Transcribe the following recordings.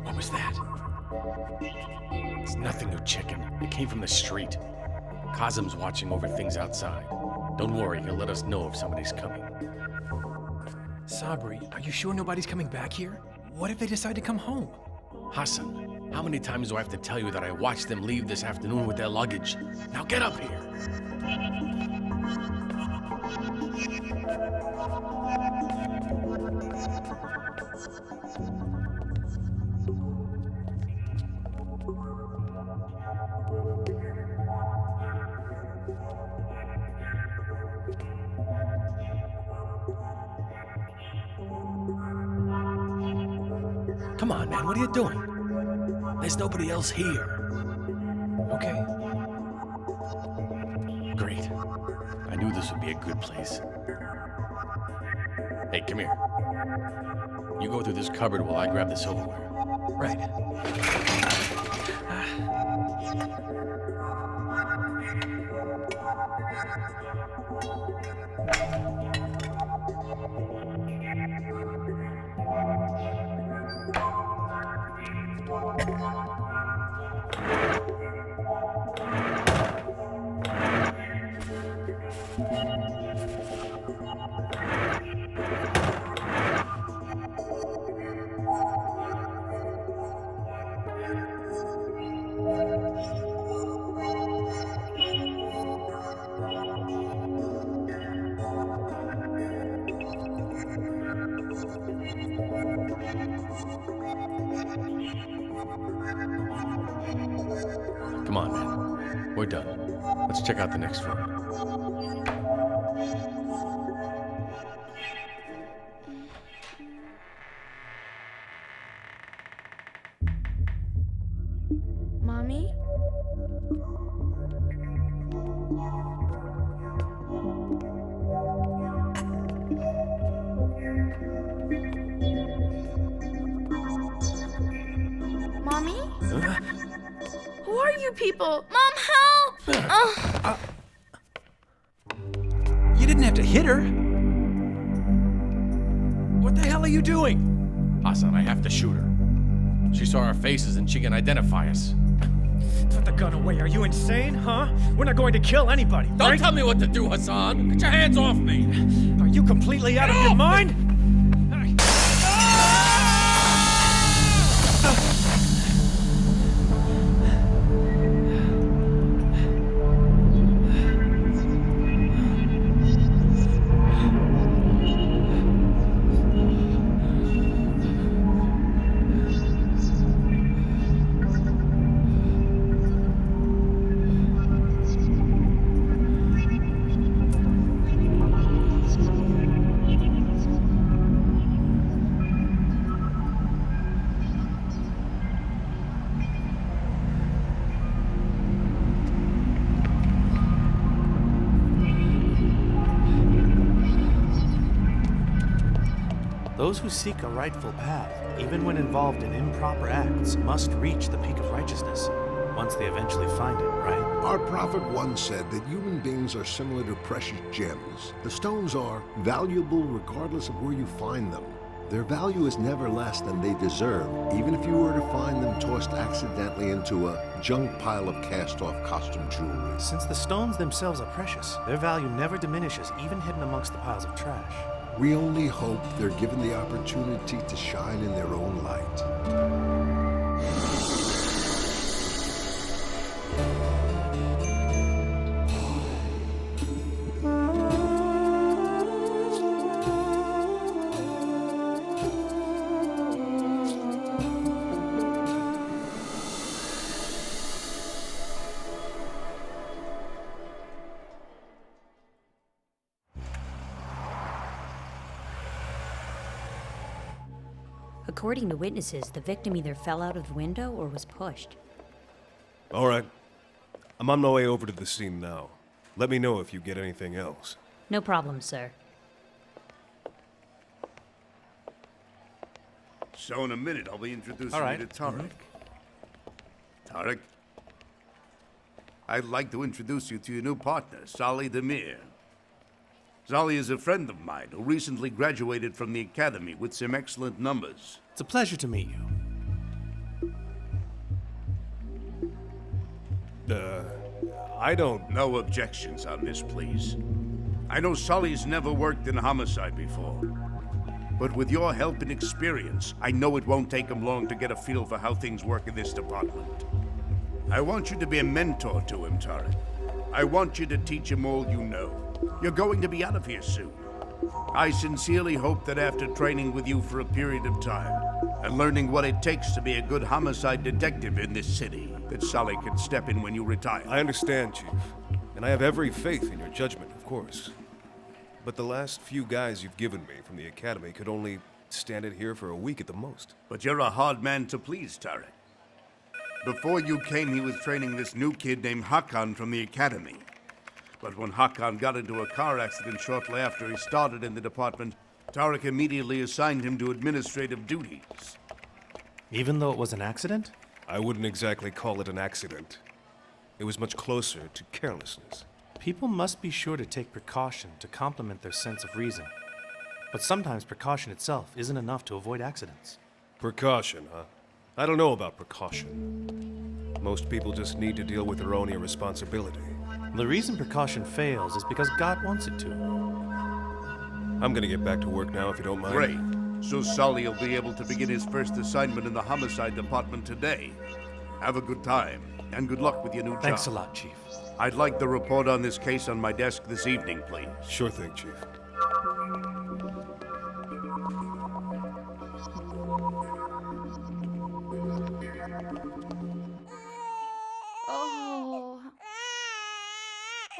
What was that? It's nothing, you chicken. It came from the street. Kazim's watching over things outside. Don't worry, he'll let us know if somebody's coming. Sabri, are you sure nobody's coming back here? What if they decide to come home? Hassan, how many times do I have to tell you that I watched them leave this afternoon with their luggage? Now get up here! Come on, man, what are you doing? There's nobody else here. Okay. Great. I knew this would be a good place. Hey, come here. You go through this cupboard while I grab the silverware. Right. Come on, man. We're done. Let's check out the next room. Mommy? Mommy? Who are you people? Mom, help! You didn't have to hit her. What the hell are you doing? Hassan, I have to shoot her. She saw our faces and she can identify us. Put the gun away. Are you insane, huh? We're not going to kill anybody, Don't right? tell me what to do, Hassan! Get your hands off me! Are you completely out of your mind? Those who seek a rightful path, even when involved in improper acts, must reach the peak of righteousness, once they eventually find it, right? Our prophet once said that human beings are similar to precious gems. The stones are valuable regardless of where you find them. Their value is never less than they deserve, even if you were to find them tossed accidentally into a junk pile of cast-off costume jewelry. Since the stones themselves are precious, their value never diminishes, even hidden amongst the piles of trash. We only hope they're given the opportunity to shine in their own light. According to witnesses, the victim either fell out of the window or was pushed. All right. I'm on my way over to the scene now. Let me know if you get anything else. No problem, sir. So in a minute, I'll be introducing All right. you to Tarek. Tarek, I'd like to introduce you to your new partner, Salih and Hizir. Salih is a friend of mine who recently graduated from the academy with some excellent numbers. It's a pleasure to meet you. I don't... No objections on this, please. I know Salih's never worked in homicide before. But with your help and experience, I know it won't take him long to get a feel for how things work in this department. I want you to be a mentor to him, Tarek. I want you to teach him all you know. You're going to be out of here soon. I sincerely hope that after training with you for a period of time, and learning what it takes to be a good homicide detective in this city, that Salih can step in when you retire. I understand, Chief. And I have every faith in your judgment, of course. But the last few guys you've given me from the academy could only stand it here for a week at the most. But you're a hard man to please, Tarek. Before you came, he was training this new kid named Hakan from the academy. But when Hakan got into a car accident shortly after he started in the department, Tarek immediately assigned him to administrative duties. Even though it was an accident? I wouldn't exactly call it an accident. It was much closer to carelessness. People must be sure to take precaution to complement their sense of reason. But sometimes precaution itself isn't enough to avoid accidents. Precaution, huh? I don't know about precaution. Most people just need to deal with their own irresponsibility. The reason precaution fails is because God wants it to. I'm gonna get back to work now, if you don't mind. Great. So Salih will be able to begin his first assignment in the homicide department today. Have a good time, and good luck with your new job. Thanks a lot, Chief. I'd like the report on this case on my desk this evening, please. Sure thing, Chief.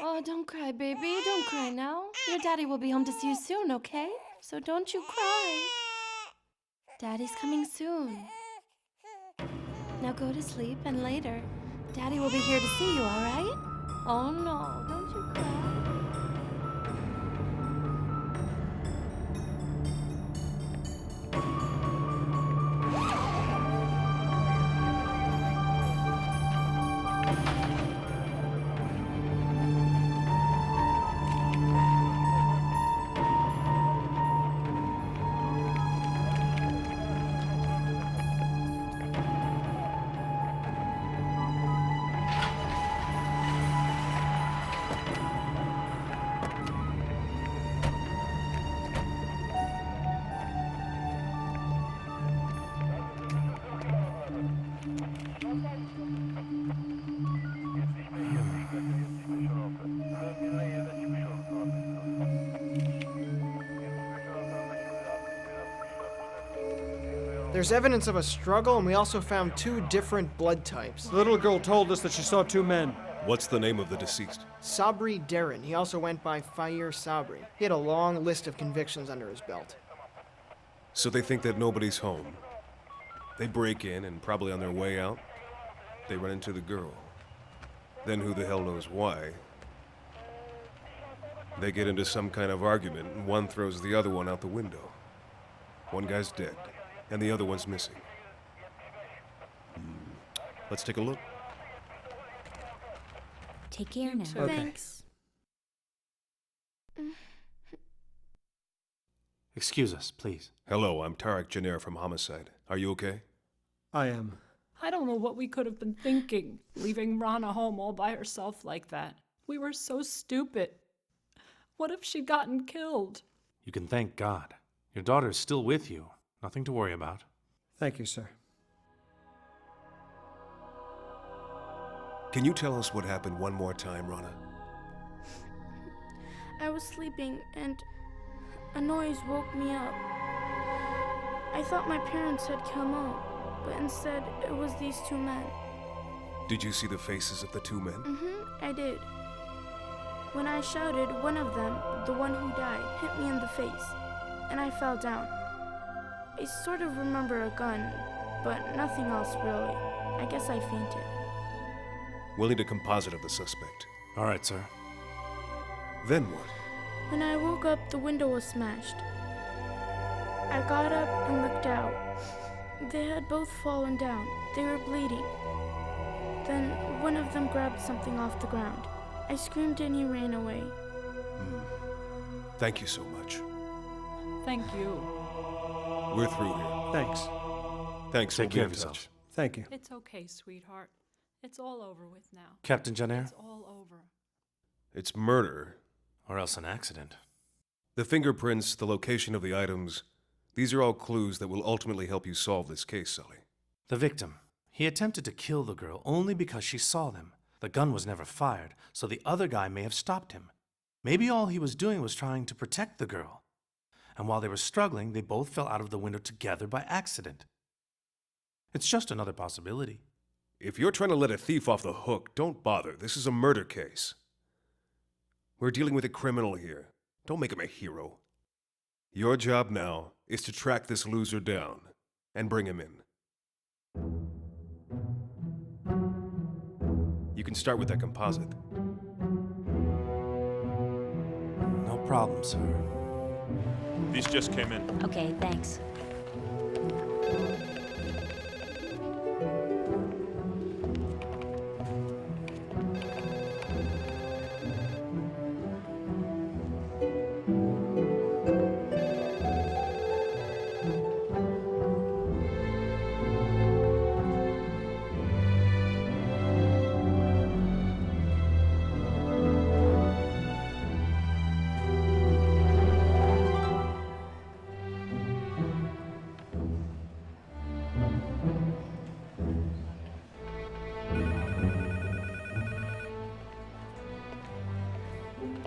Oh, don't cry, baby. Don't cry now. Your daddy will be home to see you soon, okay? So don't you cry. Daddy's coming soon. Now go to sleep, and later, Daddy will be here to see you, all right? Oh, no. Don't you cry. There's evidence of a struggle, and we also found 2 different blood types. The little girl told us that she saw 2 men. What's the name of the deceased? Sabri Darren. He also went by Fire Sabri. He had a long list of convictions under his belt. So they think that nobody's home. They break in, and probably on their way out, they run into the girl. Then who the hell knows why? They get into some kind of argument, and one throws the other one out the window. One guy's dead, and the other one's missing. Let's take a look. Take care now. Okay. Thanks. Excuse us, please. Hello, I'm Tarek Janer from Homicide. Are you okay? I am. I don't know what we could have been thinking, leaving Rana home all by herself like that. We were so stupid. What if she'd gotten killed? You can thank God. Your daughter is still with you. Nothing to worry about. Thank you, sir. Can you tell us what happened one more time, Rana? I was sleeping, and a noise woke me up. I thought my parents had come home, but instead it was these 2 men. Did you see the faces of the 2 men? I did. When I shouted, one of them, the one who died, hit me in the face, and I fell down. I sort of remember a gun, but nothing else really. I guess I fainted. We'll need a composite of the suspect. All right, sir. Then what? When I woke up, the window was smashed. I got up and looked out. They had both fallen down. They were bleeding. Then one of them grabbed something off the ground. I screamed and he ran away. Thank you so much. Thank you. We're through here. Thanks. Thanks. Take we'll be care in of yourself. touch. Thank you. It's okay, sweetheart. It's all over with now. Captain Jenner? It's all over. It's murder. Or else an accident. The fingerprints, the location of the items, these are all clues that will ultimately help you solve this case, Sully. The victim. He attempted to kill the girl only because she saw them. The gun was never fired, so the other guy may have stopped him. Maybe all he was doing was trying to protect the girl. And while they were struggling, they both fell out of the window together by accident. It's just another possibility. If you're trying to let a thief off the hook, don't bother. This is a murder case. We're dealing with a criminal here. Don't make him a hero. Your job now is to track this loser down and bring him in. You can start with that composite. No problem, sir. These just came in. Okay, thanks.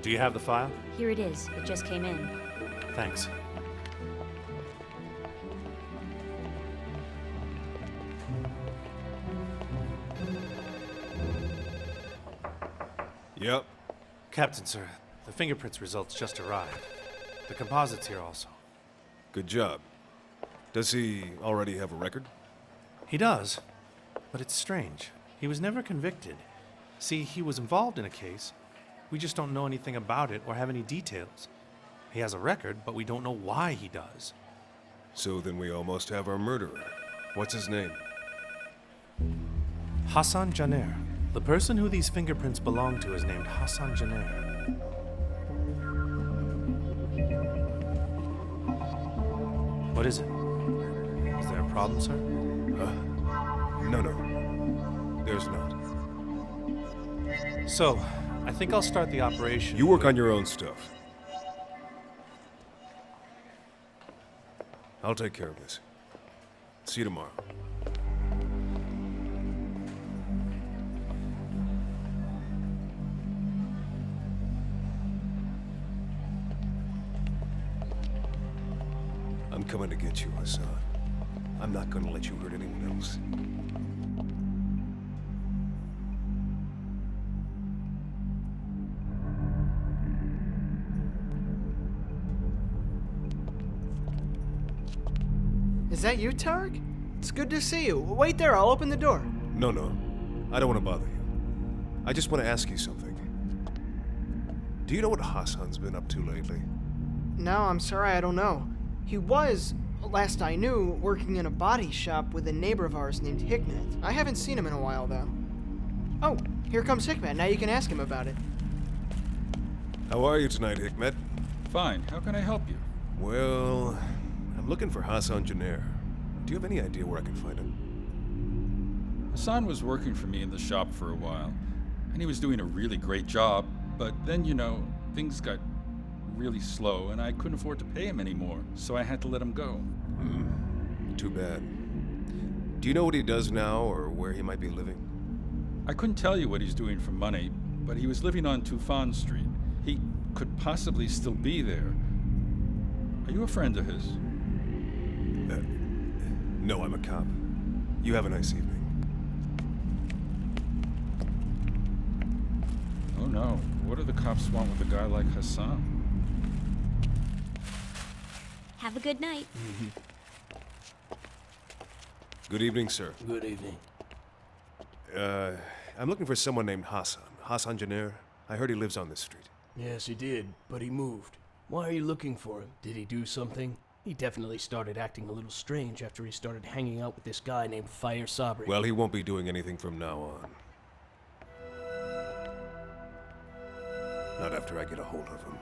Do you have the file? Here it is. It just came in. Thanks. Yep. Captain, sir, the fingerprints results just arrived. The composite's here also. Good job. Does he already have a record? He does, but it's strange. He was never convicted. See, he was involved in a case. We just don't know anything about it or have any details. He has a record, but we don't know why he does. So then we almost have our murderer. What's his name? Hassan Janer. The person who these fingerprints belong to is named Hassan Janer. What is it? Is there a problem, sir? No. There's not. So, I think I'll start the operation. You work on your own stuff. I'll take care of this. See you tomorrow. I'm coming to get you, Hassan. I'm not gonna let you hurt anyone else. Is that you, Tarek? It's good to see you. Wait there, I'll open the door. No. I don't want to bother you. I just want to ask you something. Do you know what Hassan's been up to lately? No, I'm sorry, I don't know. He was, last I knew, working in a body shop with a neighbor of ours named Hikmet. I haven't seen him in a while, though. Oh, here comes Hikmet. Now you can ask him about it. How are you tonight, Hikmet? Fine. How can I help you? Well, I'm looking for Hassan Janer. Do you have any idea where I can find him? Hassan was working for me in the shop for a while, and he was doing a really great job, but then, things got really slow, and I couldn't afford to pay him anymore, so I had to let him go. Too bad. Do you know what he does now, or where he might be living? I couldn't tell you what he's doing for money, but he was living on Tufan Street. He could possibly still be there. Are you a friend of his? No, I'm a cop. You have a nice evening. Oh no, what do the cops want with a guy like Hassan? Have a good night. Good evening, sir. Good evening. I'm looking for someone named Hassan. Hassan Janer. I heard he lives on this street. Yes, he did, but he moved. Why are you looking for him? Did he do something? He definitely started acting a little strange after he started hanging out with this guy named Fire Sabri. Well, he won't be doing anything from now on. Not after I get a hold of him.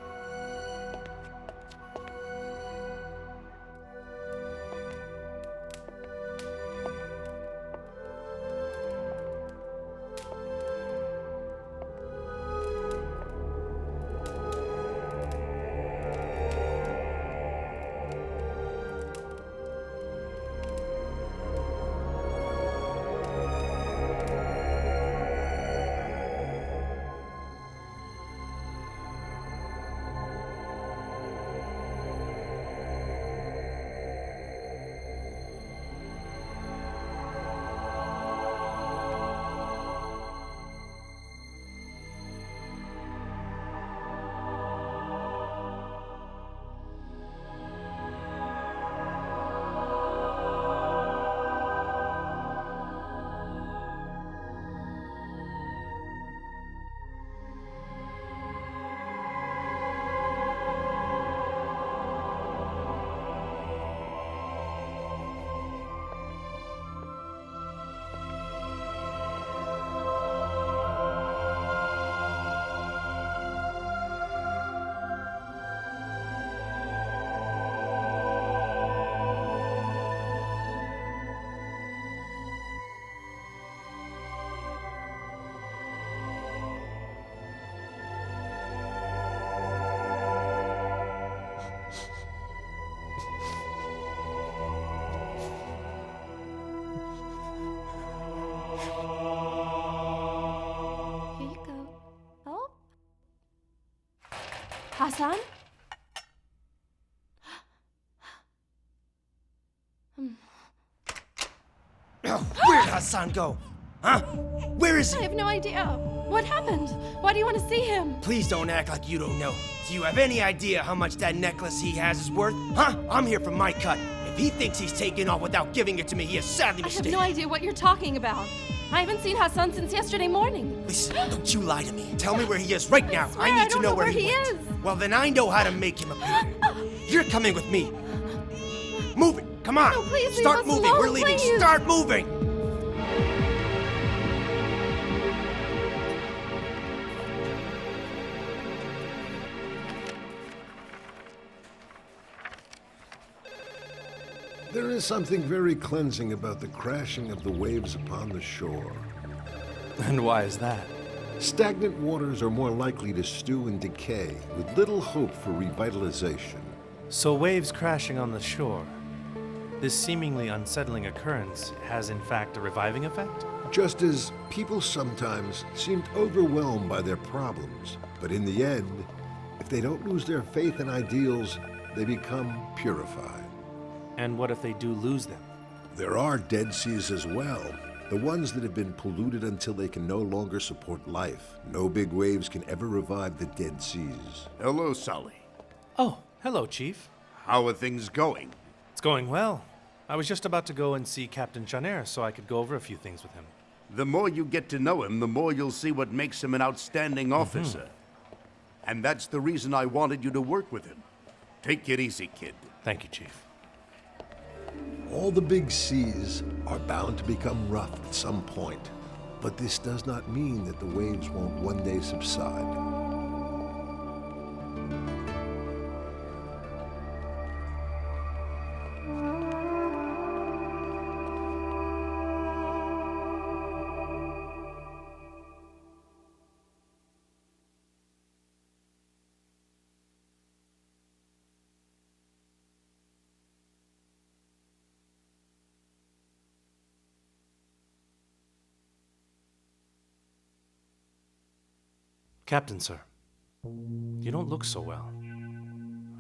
Hassan? Where'd Hassan go? Huh? Where is I he? have no idea. What happened? Why do you want to see him? Please don't act like you don't know. Do you have any idea how much that necklace he has is worth? Huh? I'm here for my cut. If he thinks he's taking off without giving it to me, he is sadly I have mistaken. no idea what you're talking about. I haven't seen Hassan since yesterday morning. Listen, don't you lie to me. Tell me where he is right now. swear I I need to don't know know where where he he went. is. Well, then I know how to make him appear. You're coming with me. Move it. Come on. No, please leave Start us moving. alone, We're leaving. please. Start moving. There is something very cleansing about the crashing of the waves upon the shore. And why is that? Stagnant waters are more likely to stew and decay, with little hope for revitalization. So waves crashing on the shore. This seemingly unsettling occurrence has in fact a reviving effect? Just as people sometimes seemed overwhelmed by their problems, but in the end, if they don't lose their faith and ideals, they become purified. And what if they do lose them? There are dead seas as well. The ones that have been polluted until they can no longer support life. No big waves can ever revive the dead seas. Hello, Salih. Oh, hello, Chief. How are things going? It's going well. I was just about to go and see Captain Chanair so I could go over a few things with him. The more you get to know him, the more you'll see what makes him an outstanding officer. And that's the reason I wanted you to work with him. Take it easy, kid. Thank you, Chief. All the big seas are bound to become rough at some point, but this does not mean that the waves won't one day subside. Captain, sir. You don't look so well.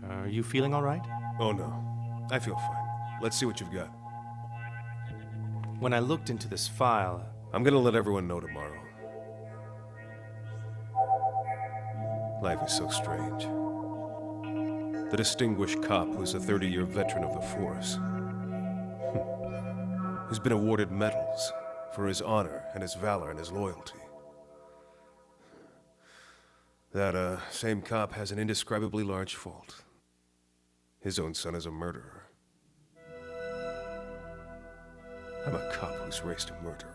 Are you feeling all right? Oh, no. I feel fine. Let's see what you've got. When I looked into this file... I'm gonna let everyone know tomorrow. Life is so strange. The distinguished cop who's a 30-year veteran of the force, who's been awarded medals for his honor and his valor and his loyalty. That same cop has an indescribably large fault. His own son is a murderer. I'm a cop who's raised a murderer.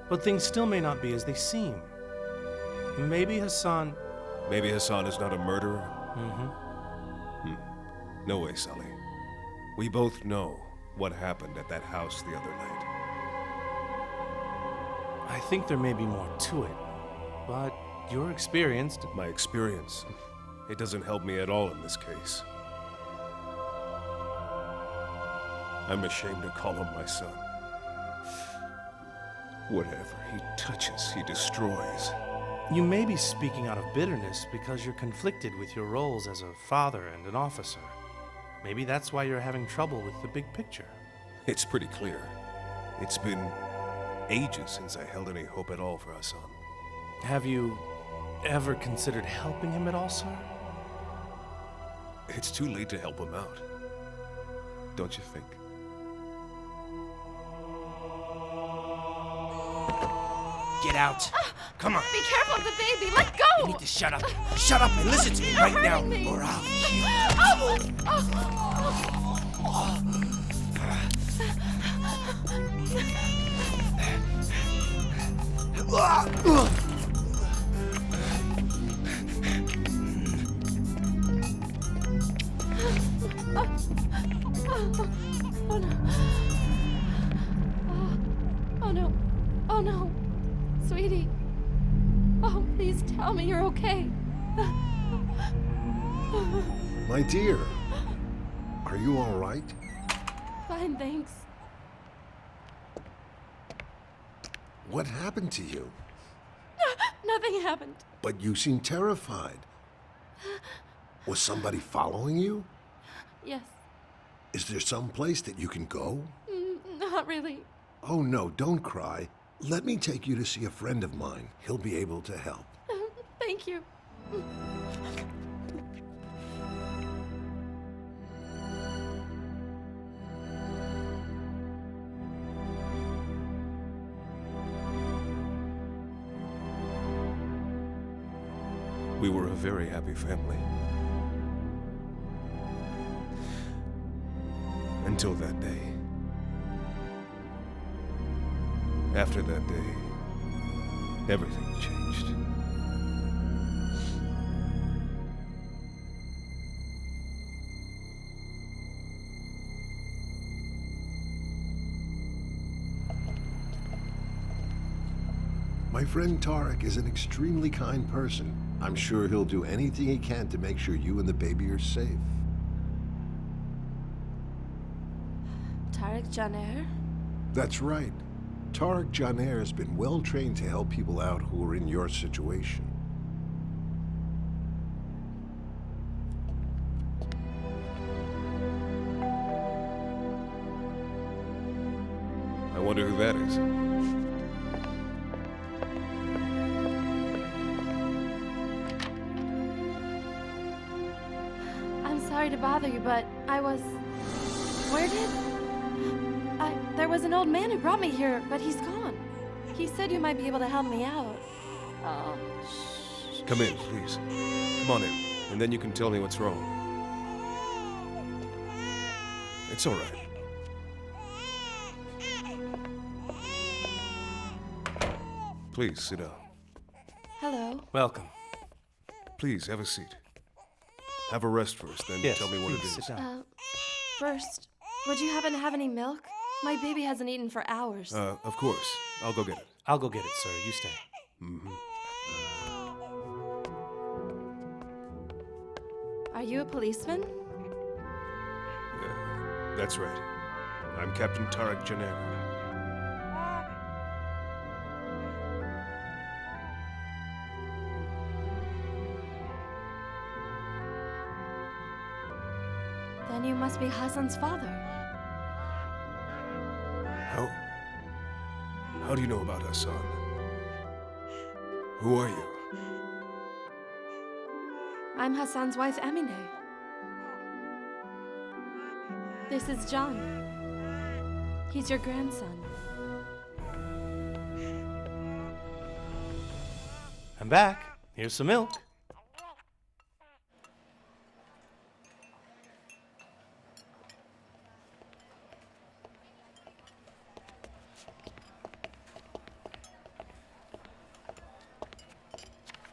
But things still may not be as they seem. Maybe Hassan... Maybe Hassan is not a murderer? Mm-hmm. No way, Salih. We both know what happened at that house the other night. I think there may be more to it, but you're experienced. My experience? It doesn't help me at all in this case. I'm ashamed to call him my son. Whatever he touches, he destroys. You may be speaking out of bitterness because you're conflicted with your roles as a father and an officer. Maybe that's why you're having trouble with the big picture. It's pretty clear. It's been ages since I held any hope at all for Hassan. Have you ever considered helping him at all, sir? It's too late to help him out. Don't you think? Get out. Come on. Be careful of the baby. Let go. You need to shut up. Shut up and listen to me right now, or I'll kill you. Oh no. Oh no. Sweetie. Oh, please tell me you're okay. My dear, are you all right? Fine, thanks. What happened to you? Nothing happened. But you seem terrified. Was somebody following you? Yes. Is there some place that you can go? Not really. Oh no, don't cry. Let me take you to see a friend of mine. He'll be able to help. Thank you. We were a very happy family. Until that day. After that day, everything changed. My friend Tarek is an extremely kind person. I'm sure he'll do anything he can to make sure you and the baby are safe. Tarek Janer? That's right. Tarek Janer has been well trained to help people out who are in your situation. I wonder who that is. I'm sorry to bother you, but I was... Where did... There was an old man who brought me here, but he's gone. He said you might be able to help me out. Oh, shh. Come in, please. Come on in, and then you can tell me what's wrong. It's all right. Please, sit down. Hello. Welcome. Please, have a seat. Have a rest first, then Yes, tell me what it please, is. sit down. First, would you happen to have any milk? My baby hasn't eaten for hours. Of course. I'll go get it. I'll go get it, sir. You stay. Mm-hmm. Are you a policeman? That's right. I'm Captain Tarek Janer. Then you must be Hassan's father. How do you know about Hassan? Who are you? I'm Hassan's wife, Emine. This is John. He's your grandson. I'm back. Here's some milk.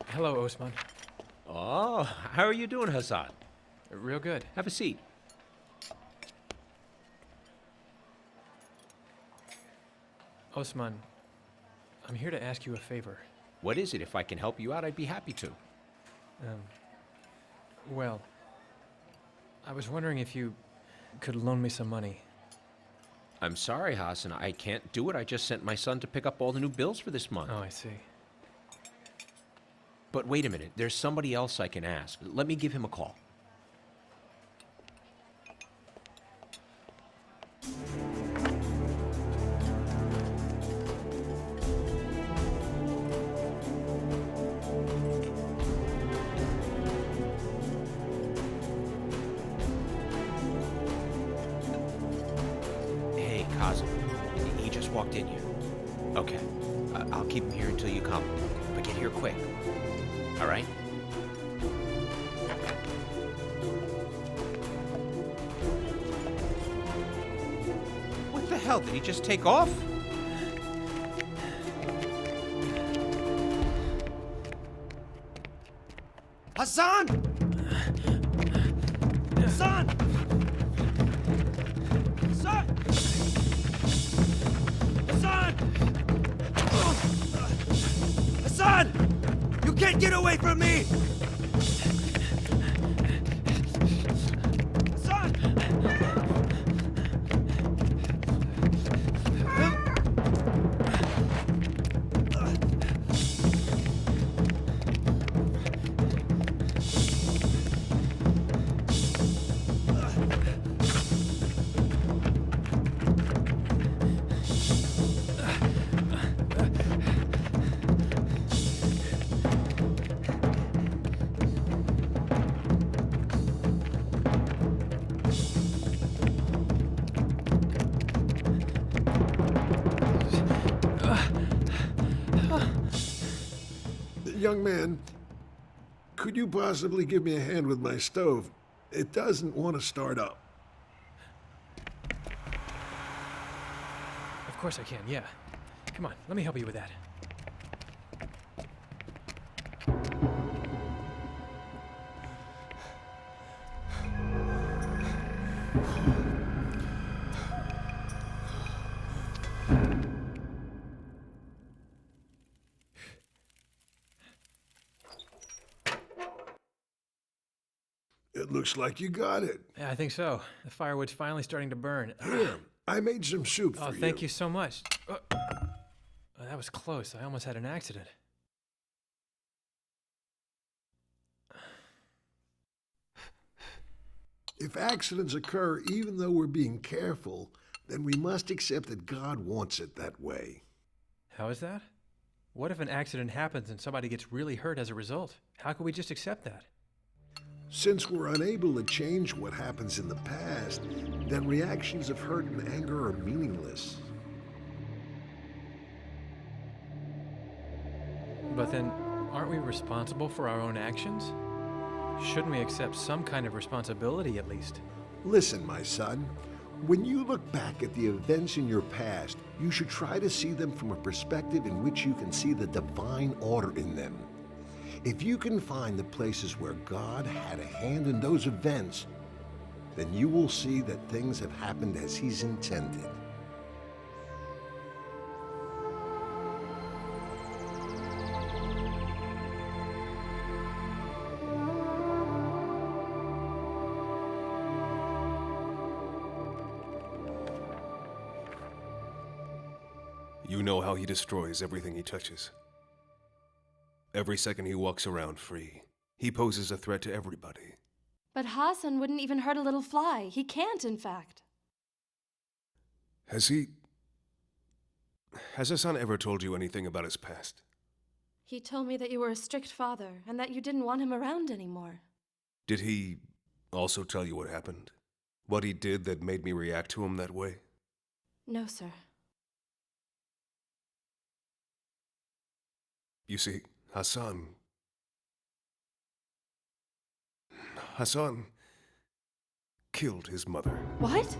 Hello, Osman. Oh, how are you doing, Hassan? Real good. Have a seat. Osman, I'm here to ask you a favor. What is it? If I can help you out, I'd be happy to. Well, I was wondering if you could loan me some money. I'm sorry, Hassan. I can't do it. I just sent my son to pick up all the new bills for this month. Oh, I see. But wait a minute. There's somebody else I can ask. Let me give him a call. Hey, Kazim. He just walked in here. Okay. I'll keep him here until you come. But get here quick. All right? What the hell? Did he just take off? Hassan! Hassan! Hassan! Hassan! Hassan! You can't get away from me! Young man, could you possibly give me a hand with my stove? It doesn't want to start up. Of course I can, yeah. Come on, let me help you with that. It looks like you got it. Yeah, I think so. The firewood's finally starting to burn. Here, I made some soup for you. Oh, thank you so much. Oh, that was close. I almost had an accident. If accidents occur, even though we're being careful, then we must accept that God wants it that way. How is that? What if an accident happens and somebody gets really hurt as a result? How can we just accept that? Since we're unable to change what happens in the past, then reactions of hurt and anger are meaningless. But then, aren't we responsible for our own actions? Shouldn't we accept some kind of responsibility at least? Listen, my son, when you look back at the events in your past, you should try to see them from a perspective in which you can see the divine order in them. If you can find the places where God had a hand in those events, then you will see that things have happened as He's intended. You know how he destroys everything he touches. Every second he walks around free, he poses a threat to everybody. But Hassan wouldn't even hurt a little fly. He can't, in fact. Has Hassan ever told you anything about his past? He told me that you were a strict father and that you didn't want him around anymore. Did he also tell you what happened? What he did that made me react to him that way? No, sir. You see, Hassan killed his mother. What?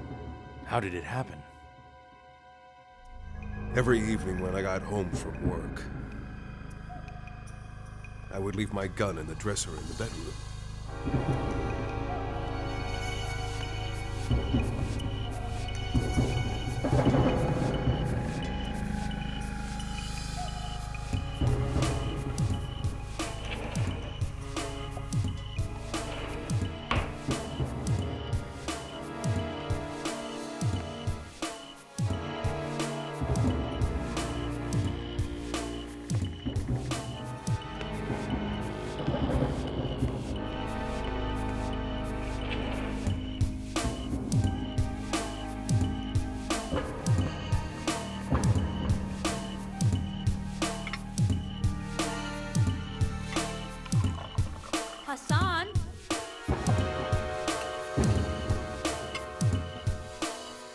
How did it happen? Every evening when I got home from work, I would leave my gun in the dresser in the bedroom. Hassan?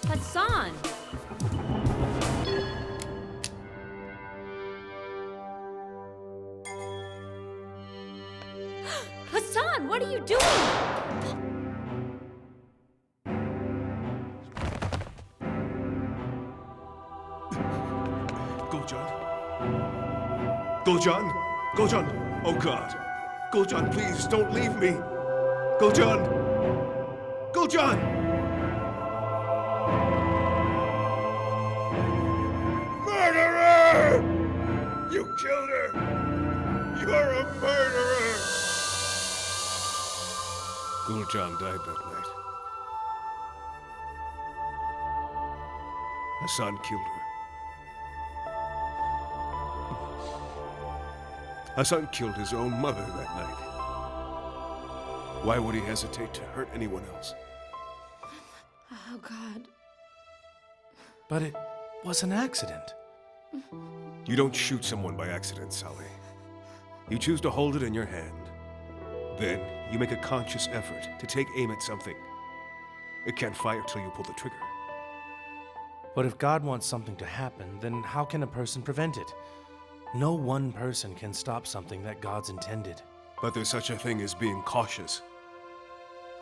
Hassan! Hassan, what are you doing? Guljan? Guljan! Oh God! Guljan, please, don't leave me! Guljan! Guljan! Murderer! You killed her! You're a murderer! Guljan died that night. Hassan killed her. Hassan killed his own mother that night. Why would he hesitate to hurt anyone else? Oh, God. But it was an accident. You don't shoot someone by accident, Salih. You choose to hold it in your hand. Then, you make a conscious effort to take aim at something. It can't fire till you pull the trigger. But if God wants something to happen, then how can a person prevent it? No one person can stop something that God's intended. But there's such a thing as being cautious.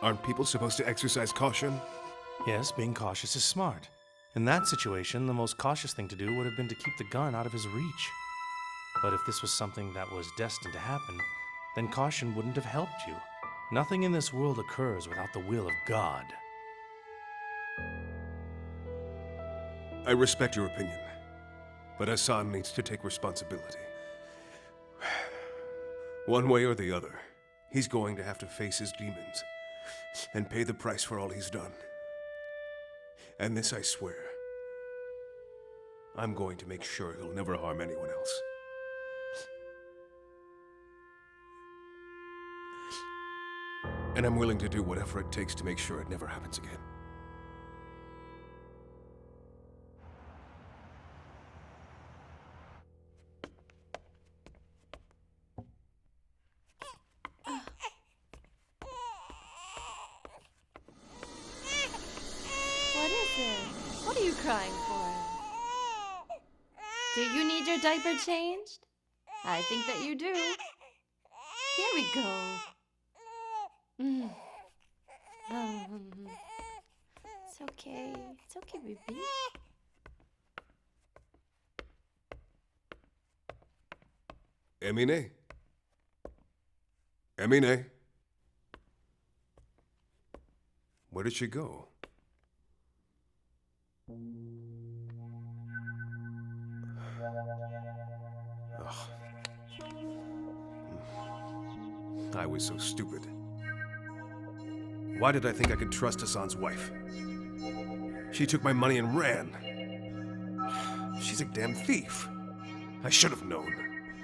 Aren't people supposed to exercise caution? Yes, being cautious is smart. In that situation, the most cautious thing to do would have been to keep the gun out of his reach. But if this was something that was destined to happen, then caution wouldn't have helped you. Nothing in this world occurs without the will of God. I respect your opinion, but Hassan needs to take responsibility. One way or the other, he's going to have to face his demons and pay the price for all he's done. And this I swear, I'm going to make sure he'll never harm anyone else. And I'm willing to do whatever it takes to make sure it never happens again. What is it? What are you crying for? Do you need your diaper changed? I think that you do. Here we go. It's okay. It's okay, baby. Emine? Emine? Where did she go? Ugh. I was so stupid. Why did I think I could trust Hassan's wife? She took my money and ran. She's a damn thief. I should have known.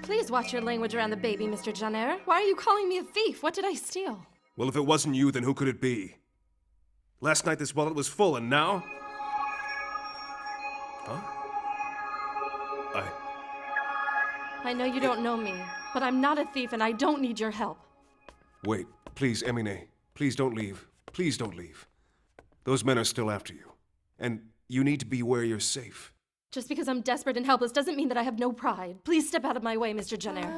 Please watch your language around the baby, Mr. Jenner. Why are you calling me a thief? What did I steal? Well, if it wasn't you, then who could it be? Last night this wallet was full, and now? Huh? I know you don't know me, but I'm not a thief and I don't need your help. Wait, please, Emine. Please don't leave. Please don't leave. Those men are still after you. And you need to be where you're safe. Just because I'm desperate and helpless doesn't mean that I have no pride. Please step out of my way, Mr. Jenner.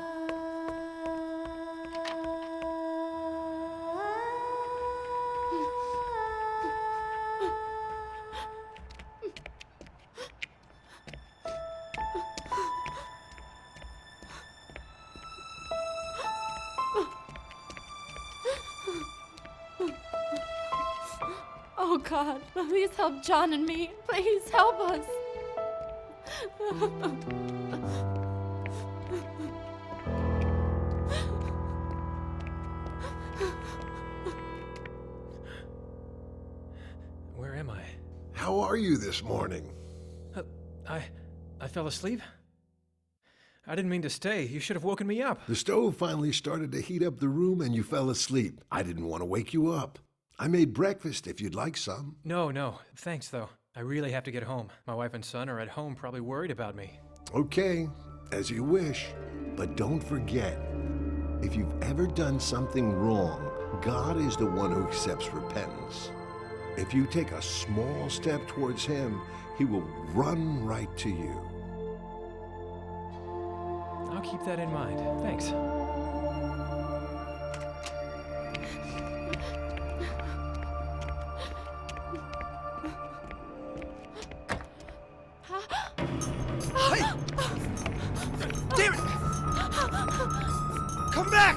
Oh God, please help John and me. Please help us. Where am I? How are you this morning? I fell asleep? I didn't mean to stay. You should have woken me up. The stove finally started to heat up the room and you fell asleep. I didn't want to wake you up. I made breakfast if you'd like some. No. Thanks, though. I really have to get home. My wife and son are at home, probably worried about me. Okay, as you wish. But don't forget, if you've ever done something wrong, God is the one who accepts repentance. If you take a small step towards Him, He will run right to you. I'll keep that in mind. Thanks. Damn it! Come back!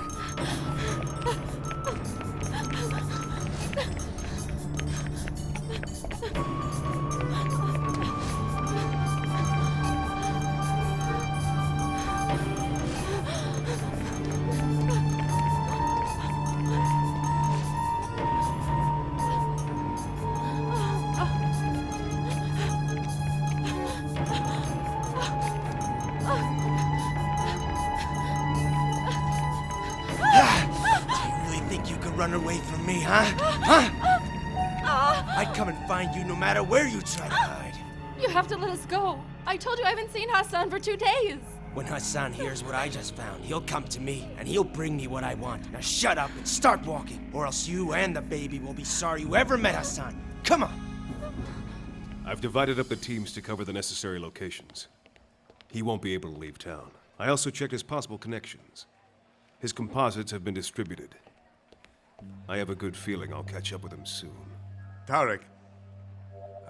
Run away from me, huh? I'd come and find you no matter where you try to hide. You have to let us go. I told you I haven't seen Hassan for 2 days. When Hassan hears what I just found, he'll come to me and he'll bring me what I want. Now shut up and start walking, or else you and the baby will be sorry you ever met Hassan. Come on. I've divided up the teams to cover the necessary locations. He won't be able to leave town. I also checked his possible connections. His composites have been distributed. I have a good feeling I'll catch up with him soon. Tarek,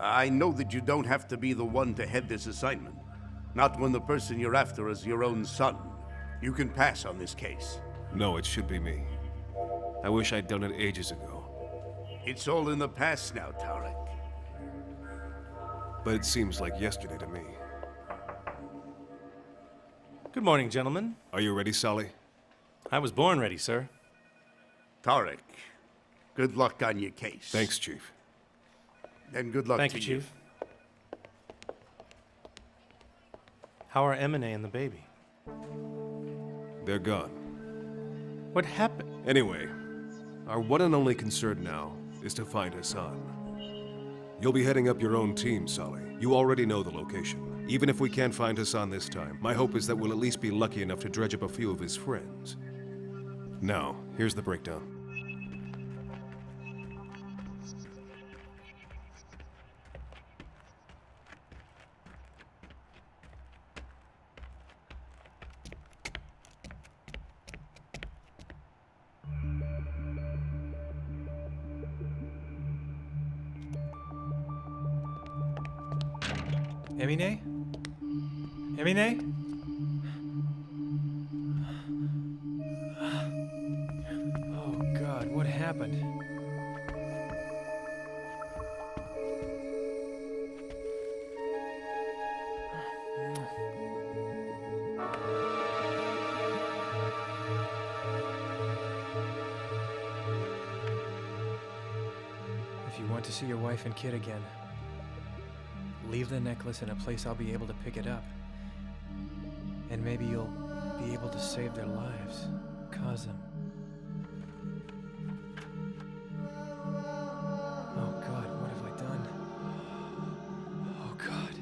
I know that you don't have to be the one to head this assignment. Not when the person you're after is your own son. You can pass on this case. No, it should be me. I wish I'd done it ages ago. It's all in the past now, Tarek. But it seems like yesterday to me. Good morning, gentlemen. Are you ready, Salih? I was born ready, sir. Tarek, good luck on your case. Thanks, Chief. And good luck Thank to you, Chief. How are M&A and the baby? They're gone. What happened? Anyway, our one and only concern now is to find Hassan. You'll be heading up your own team, Salih. You already know the location. Even if we can't find Hassan this time, my hope is that we'll at least be lucky enough to dredge up a few of his friends. Now, here's the breakdown. Emine? Emine? Oh God, what happened? If you want to see your wife and kid again, leave the necklace in a place I'll be able to pick it up. And maybe you'll be able to save their lives. Kazım. Oh God, what have I done? Oh God.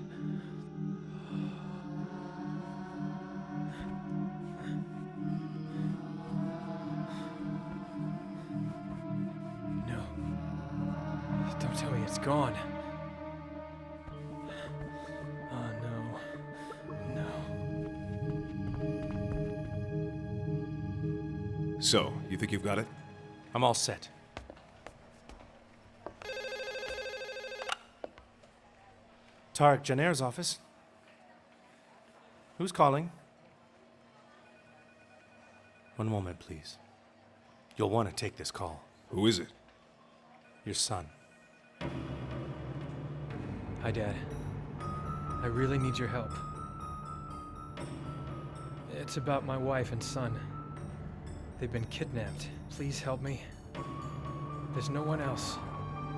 No. Don't tell me it's gone. So, you think you've got it? I'm all set. Tarek Janer's office. Who's calling? One moment, please. You'll want to take this call. Who is it? Your son. Hi, Dad. I really need your help. It's about my wife and son. They've been kidnapped. Please help me. There's no one else.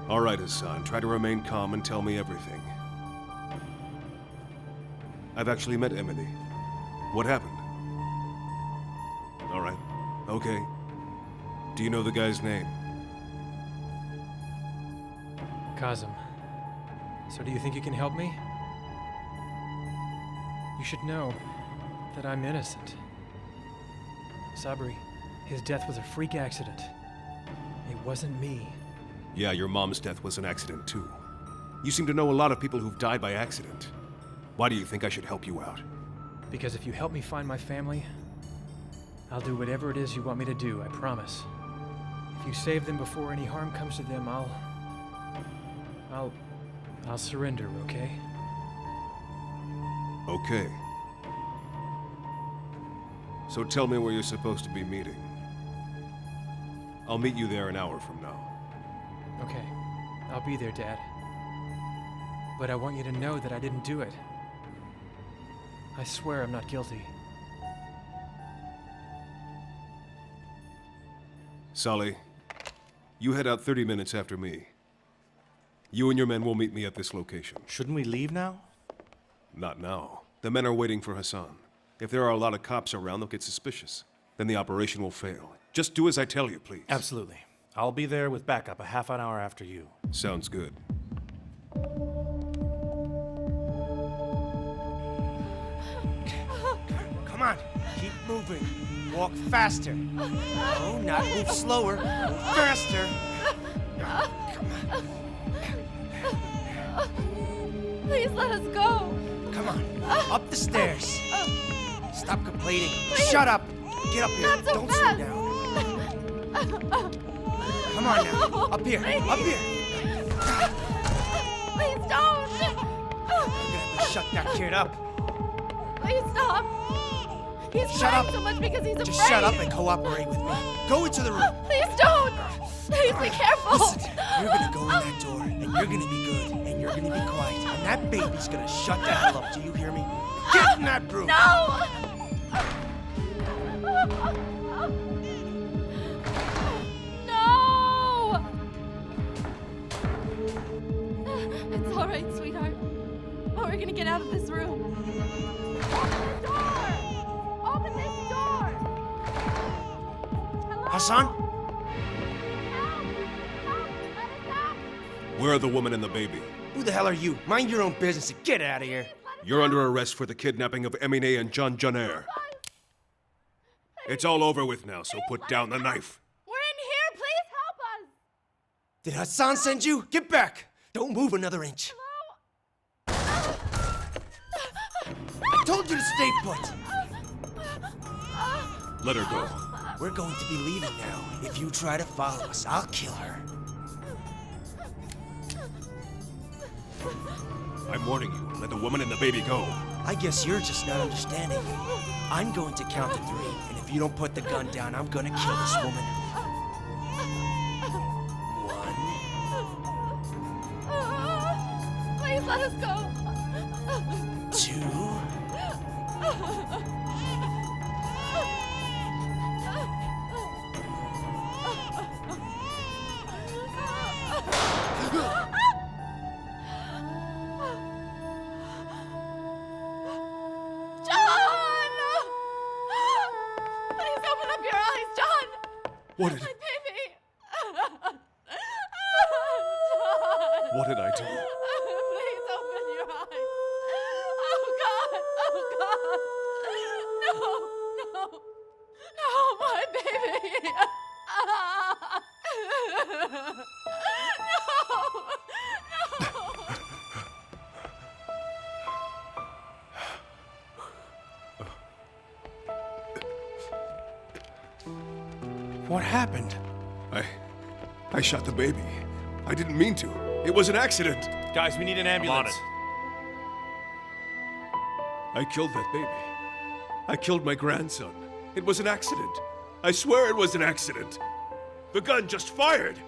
All right, Hassan. Try to remain calm and tell me everything. I've actually met Emily. What happened? All right. Okay. Do you know the guy's name? Kazım. So do you think you can help me? You should know that I'm innocent. Sabri, his death was a freak accident. It wasn't me. Yeah, your mom's death was an accident too. You seem to know a lot of people who've died by accident. Why do you think I should help you out? Because if you help me find my family, I'll do whatever it is you want me to do, I promise. If you save them before any harm comes to them, I'll surrender, okay? Okay. So tell me where you're supposed to be meeting. I'll meet you there an hour from now. Okay. I'll be there, Dad. But I want you to know that I didn't do it. I swear I'm not guilty. Salih, you head out 30 minutes after me. You and your men will meet me at this location. Shouldn't we leave now? Not now. The men are waiting for Hassan. If there are a lot of cops around, they'll get suspicious. Then the operation will fail. Just do as I tell you, please. Absolutely. I'll be there with backup a half an hour after you. Sounds good. Come on, keep moving. Walk faster. No, not move slower. Move faster. Please let us go. Come on, up the stairs. Stop complaining. Shut up. Get up here. Not so Don't fast. slow down. Come on now. Up here. Up here. Please don't! You're gonna have to shut that kid up. Please stop! He's Shut crying up. so much because he's afraid. Just shut up and cooperate with me. Go into the room. Please don't! Please be careful! Listen, you're gonna go in that door, and you're gonna be good, and you're gonna be quiet, and that baby's gonna shut the hell up. Do you hear me? Get in that room! No! No! It's all right, sweetheart. Oh, we're gonna get out of this room. Open the door! Open this door! Hassan? Where are the woman and the baby? Who the hell are you? Mind your own business and get out of here. You're under arrest for the kidnapping of Emine and John Janer. It's all over with now, so put down the knife. We're in here! Please help us! Did Hassan send you? Get back! Don't move another inch. I told you to stay put. Let her go. We're going to be leaving now. If you try to follow us, I'll kill her. I'm warning you. Let the woman and the baby go. I guess you're just not understanding. I'm going to count to 3, and if you don't put the gun down, I'm gonna kill this woman. 1. Please let us go! 2. What did... My baby! What did I do? Please open your eyes. Oh, God! Oh, God! No! No! No, my baby! What happened? I shot the baby. I didn't mean to. It was an accident. Guys, we need an ambulance. I killed that baby. I killed my grandson. It was an accident. I swear it was an accident. The gun just fired.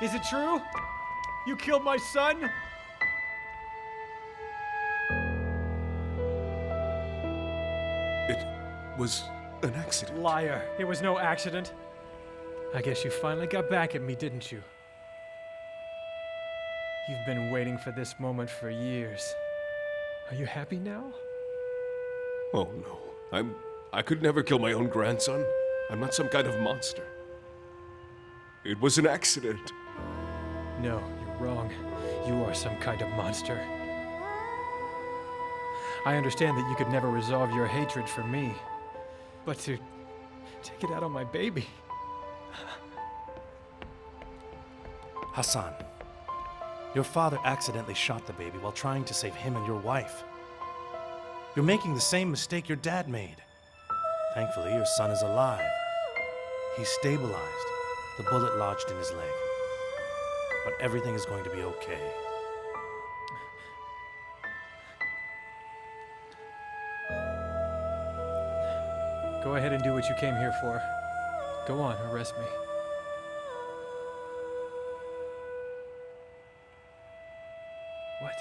Is it true? You killed my son? It was an accident. Liar. It was no accident. I guess you finally got back at me, didn't you? You've been waiting for this moment for years. Are you happy now? Oh no. I could never kill my own grandson. I'm not some kind of monster. It was an accident. No, you're wrong. You are some kind of monster. I understand that you could never resolve your hatred for me, but to take it out on my baby. Hassan, your father accidentally shot the baby while trying to save him and your wife. You're making the same mistake your dad made. Thankfully, your son is alive. He's stabilized. The bullet lodged in his leg. But everything is going to be okay. Go ahead and do what you came here for. Go on, arrest me. What?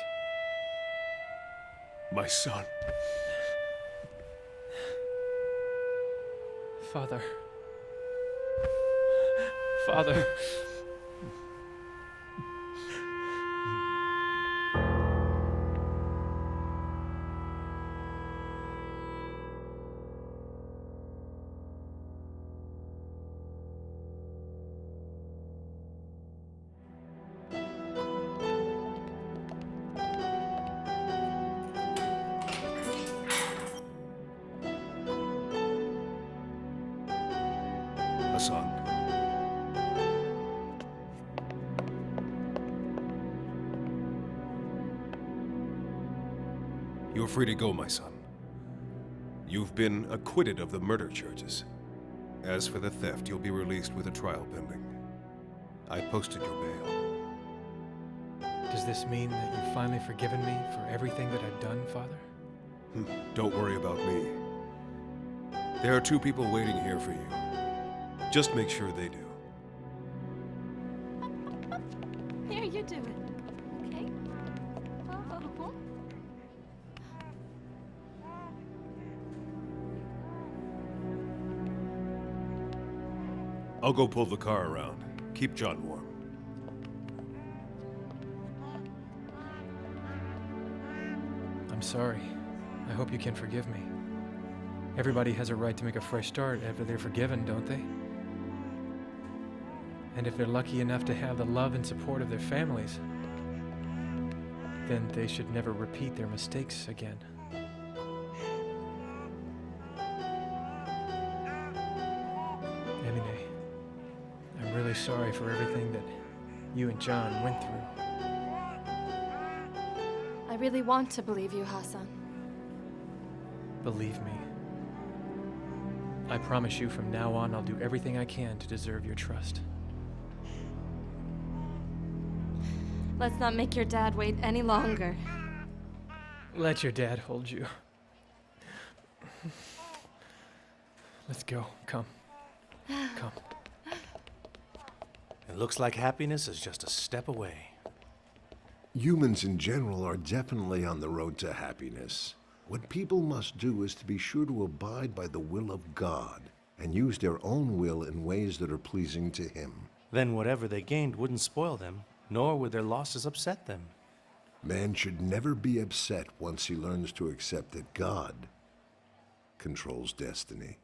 My son. Father. Father. Hassan. You're free to go, my son. You've been acquitted of the murder charges. As for the theft, you'll be released with a trial pending. I posted your bail. Does this mean that you've finally forgiven me for everything that I've done, Father? Don't worry about me. There are 2 people waiting here for you. Just make sure they do. Here, you do it. Okay? Oh. I'll go pull the car around. Keep John warm. I'm sorry. I hope you can forgive me. Everybody has a right to make a fresh start after they're forgiven, don't they? And if they're lucky enough to have the love and support of their families, then they should never repeat their mistakes again. Emine, I'm really sorry for everything that you and John went through. I really want to believe you, Hassan. Believe me. I promise you from now on I'll do everything I can to deserve your trust. Let's not make your dad wait any longer. Let your dad hold you. Let's go. Come. Come. It looks like happiness is just a step away. Humans in general are definitely on the road to happiness. What people must do is to be sure to abide by the will of God and use their own will in ways that are pleasing to Him. Then whatever they gained wouldn't spoil them, nor would their losses upset them. Man should never be upset once he learns to accept that God controls destiny.